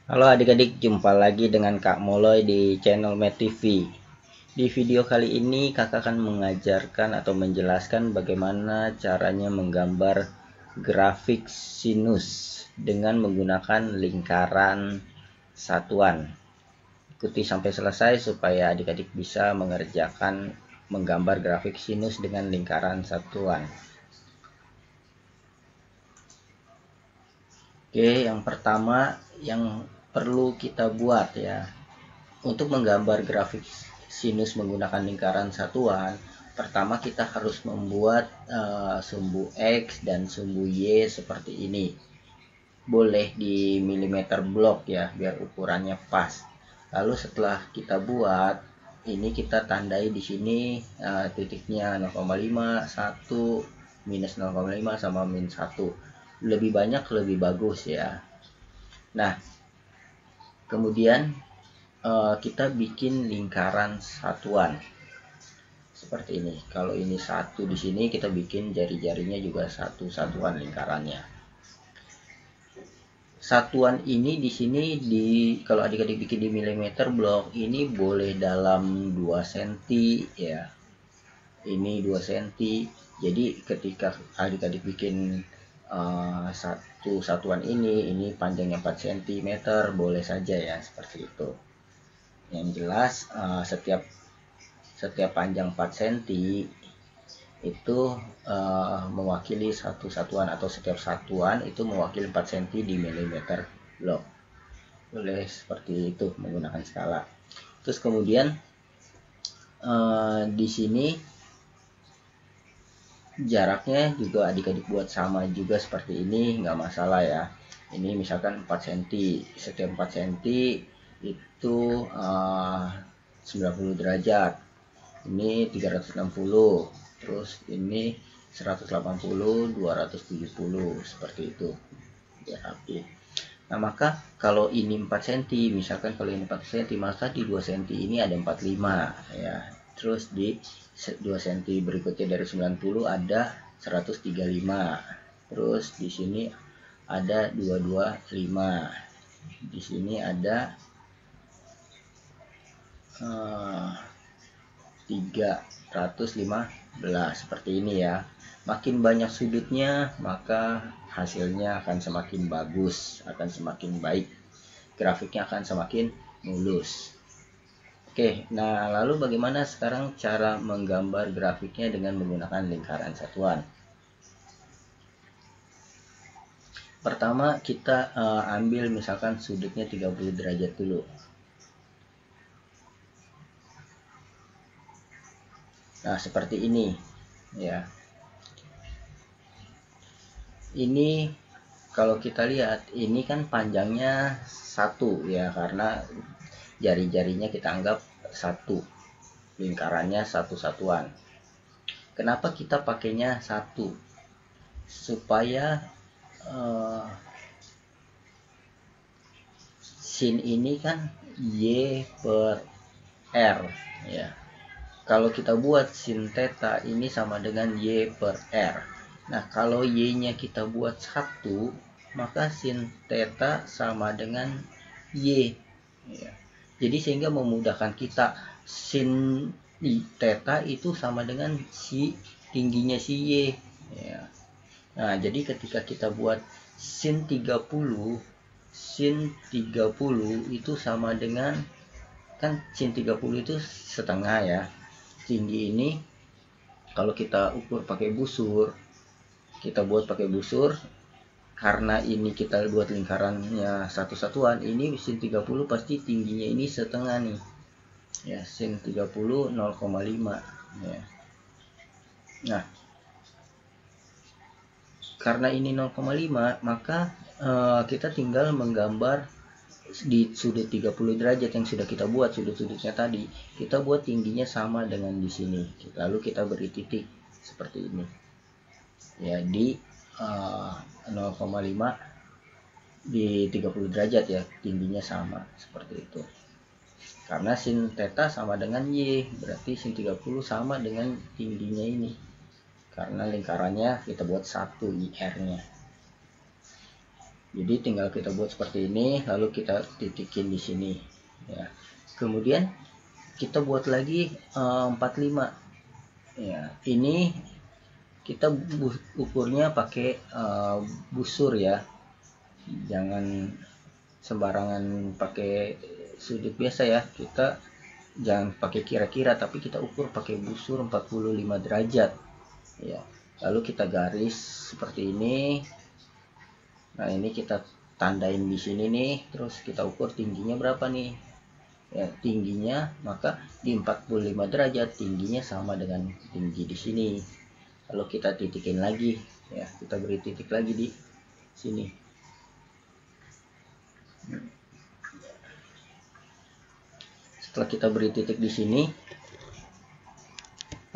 Halo adik-adik, jumpa lagi dengan Kak Moloy di channel Med TV. Di video kali ini kakak akan mengajarkan atau menjelaskan bagaimana caranya menggambar grafik sinus dengan menggunakan lingkaran satuan. Ikuti sampai selesai supaya adik-adik bisa mengerjakan menggambar grafik sinus dengan lingkaran satuan. Oke, yang pertama yang perlu kita buat ya, untuk menggambar grafik sinus menggunakan lingkaran satuan, pertama kita harus membuat sumbu X dan sumbu Y seperti ini. Boleh di milimeter blok ya, biar ukurannya pas. Lalu setelah kita buat, ini kita tandai di sini titiknya 0,5, 1, minus 0,5 sama min 1. Lebih banyak lebih bagus ya. Nah, kemudian kita bikin lingkaran satuan seperti ini. Kalau ini satu di sini, kita bikin jari-jarinya juga satu satuan lingkarannya. Satuan ini di sini kalau adik-adik bikin di milimeter blok ini boleh dalam 2 cm ya. Ini 2 cm. Jadi ketika adik-adik bikin satu satuan ini panjangnya 4 cm, boleh saja ya seperti itu. Yang jelas setiap panjang 4 cm itu mewakili satu satuan, atau setiap satuan itu mewakili 4 cm di milimeter blok. Boleh seperti itu menggunakan skala. Terus kemudian di sini jaraknya juga adik-adik buat sama juga seperti ini, nggak masalah ya. Ini misalkan 4 cm, setiap 4 cm itu 90 derajat, ini 360, terus ini 180, 270, seperti itu biar rapi. Nah, maka kalau ini 4 cm, misalkan kalau ini 4 cm, maka di 2 cm ini ada 45 ya. Terus di 2 cm berikutnya dari 90 ada 135. Terus di sini ada 225. Di sini ada 315, seperti ini ya. Makin banyak sudutnya, maka hasilnya akan semakin bagus, akan semakin baik, grafiknya akan semakin mulus. Oke, nah lalu bagaimana sekarang cara menggambar grafiknya dengan menggunakan lingkaran satuan? Pertama kita ambil misalkan sudutnya 30 derajat dulu. Nah, seperti ini ya. Ini kalau kita lihat, ini kan panjangnya 1 ya, karena jari-jarinya kita anggap 1, lingkarannya satu satuan. Kenapa kita pakainya 1? Supaya sin ini kan Y per R ya. Kalau kita buat sin theta ini sama dengan Y per R. Nah, kalau Y-nya kita buat 1, maka sin theta sama dengan Y ya. Jadi sehingga memudahkan kita, sin theta itu sama dengan si tingginya si Y ya. Nah, jadi ketika kita buat sin 30 itu sama dengan, kan sin 30 itu setengah ya. Tinggi ini kalau kita ukur pakai busur, kita buat pakai busur, karena ini kita buat lingkarannya satu satuan, ini sin 30 pasti tingginya ini setengah nih ya, sin 30 0,5 ya. Nah, karena ini 0,5, maka kita tinggal menggambar di sudut 30 derajat yang sudah kita buat, sudut-sudutnya tadi kita buat tingginya sama dengan di sini, lalu kita beri titik seperti ini ya, di 0,5 di 30 derajat ya, tingginya sama seperti itu. Karena sin theta sama dengan Y, berarti sin 30 sama dengan tingginya ini, karena lingkarannya kita buat 1 IR nya. Jadi tinggal kita buat seperti ini, lalu kita titikin di sini ya. Kemudian kita buat lagi 45 ya. Ini kita ukurnya pakai busur ya, jangan sembarangan pakai sudut biasa ya. Kita jangan pakai kira-kira, tapi kita ukur pakai busur 45 derajat ya. Lalu kita garis seperti ini. Nah, ini kita tandain di sini nih, terus kita ukur tingginya berapa nih ya. Tingginya maka di 45 derajat, tingginya sama dengan tinggi di sini. Lalu kita titikin lagi ya, kita beri titik lagi di sini. Setelah kita beri titik di sini,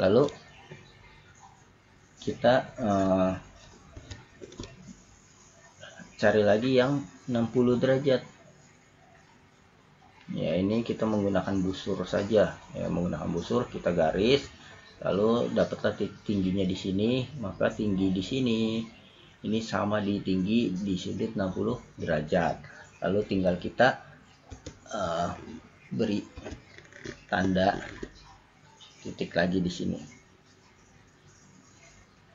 lalu kita cari lagi yang 60 derajat ya. Ini kita menggunakan busur saja ya, menggunakan busur kita garis, lalu dapatlah tingginya di sini. Maka tinggi di sini ini sama di tinggi di sudut 60 derajat. Lalu tinggal kita beri tanda titik lagi di sini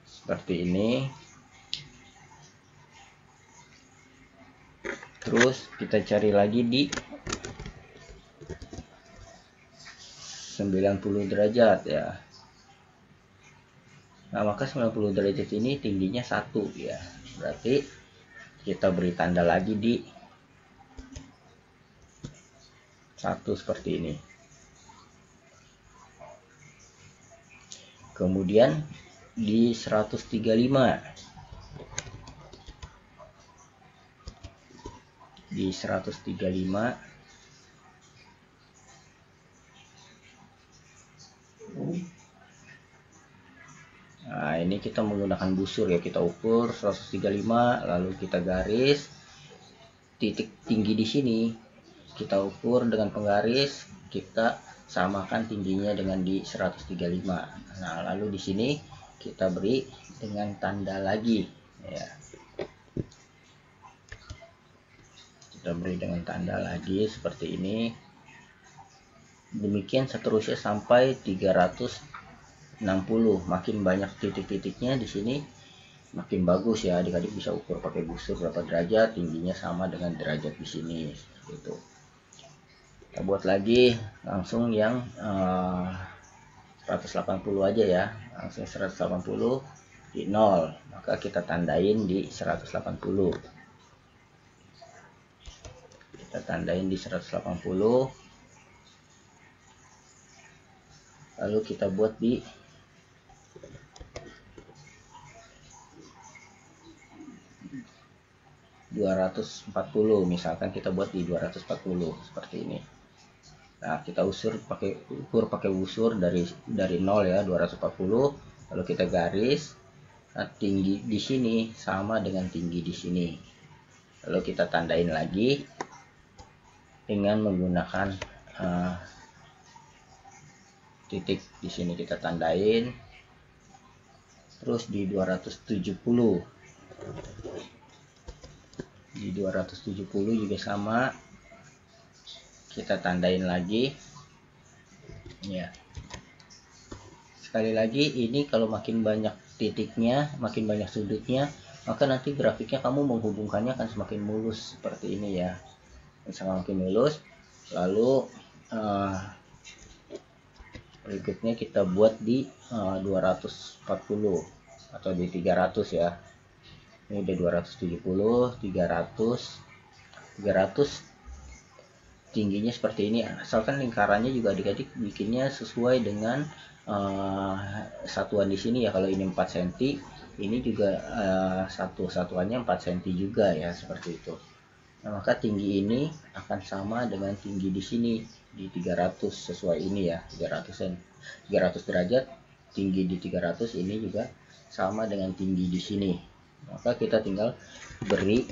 seperti ini. Terus kita cari lagi di 90 derajat ya. Nah, maka 90 derajat ini tingginya 1 ya. Berarti kita beri tanda lagi di 1 seperti ini. Kemudian di 135. Di 135 nah, ini kita menggunakan busur ya, kita ukur 135, lalu kita garis titik tinggi di sini, kita ukur dengan penggaris, kita samakan tingginya dengan di 135. Nah, lalu di sini kita beri dengan tanda lagi ya. Kita beri dengan tanda lagi seperti ini. Demikian seterusnya sampai 360. Makin banyak titik-titiknya di sini makin bagus ya. Adik-adik bisa ukur pakai busur berapa derajat, tingginya sama dengan derajat di sini gitu. Kita buat lagi langsung yang 180 aja ya. Langsung 180 di 0. Maka kita tandain di 180. Kita tandain di 180, lalu kita buat di 240, misalkan kita buat di 240 seperti ini. Nah, kita ukur pakai busur dari 0 ya, 240, lalu kita garis. Nah, tinggi di sini sama dengan tinggi di sini, lalu kita tandain lagi dengan menggunakan titik di sini, kita tandain. Terus di 270, di 270 juga sama, kita tandain lagi ya. Sekali lagi, ini kalau makin banyak titiknya, makin banyak sudutnya, maka nanti grafiknya kamu menghubungkannya akan semakin mulus seperti ini ya, semakin mulus. Lalu berikutnya kita buat di 240 atau di 300 ya. Ini udah 270, 300 tingginya seperti ini. Asalkan lingkarannya juga adik-adik bikinnya sesuai dengan satuan di sini ya. Kalau ini 4 cm, ini juga satuannya 4 cm juga ya, seperti itu. Nah, maka tinggi ini akan sama dengan tinggi di sini di 300, sesuai ini ya, 300 derajat. Tinggi di 300 ini juga sama dengan tinggi di sini. Maka kita tinggal beri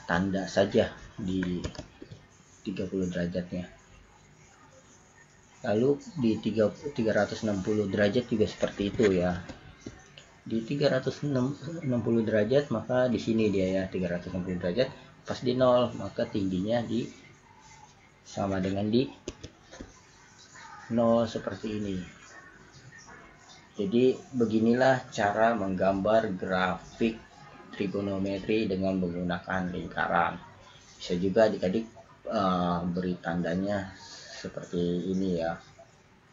tanda saja di 30 derajatnya. Lalu di 360 derajat juga seperti itu ya. di 360 derajat, maka di sini dia ya 360 derajat pas di 0, maka tingginya di sama dengan di 0 seperti ini. Jadi beginilah cara menggambar grafik trigonometri dengan menggunakan lingkaran. Bisa juga adik-adik beri tandanya seperti ini ya,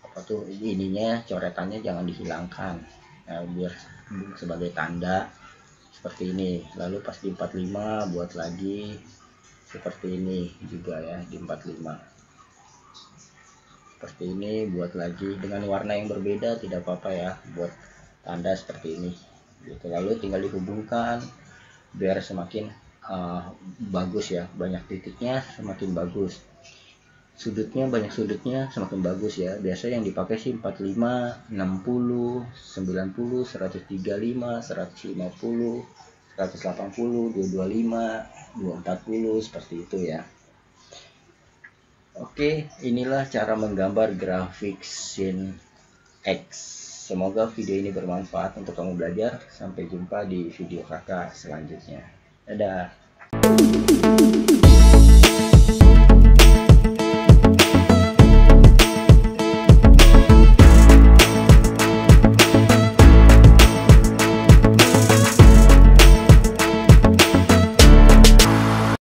apa tuh ininya, coretannya jangan dihilangkan ya, biar sebagai tanda seperti ini. Lalu pas di 45 buat lagi seperti ini juga ya, di 45 seperti ini, buat lagi dengan warna yang berbeda tidak apa-apa ya, buat tanda seperti ini gitu. Lalu tinggal dihubungkan biar semakin bagus ya, banyak titiknya semakin bagus, sudutnya banyak sudutnya semakin bagus ya. Biasa yang dipakai sih 45, 60, 90, 135, 150, 180, 225, 240 seperti itu ya. Oke, inilah cara menggambar grafik sin X. Semoga video ini bermanfaat untuk kamu belajar. Sampai jumpa di video kakak selanjutnya. Dadah.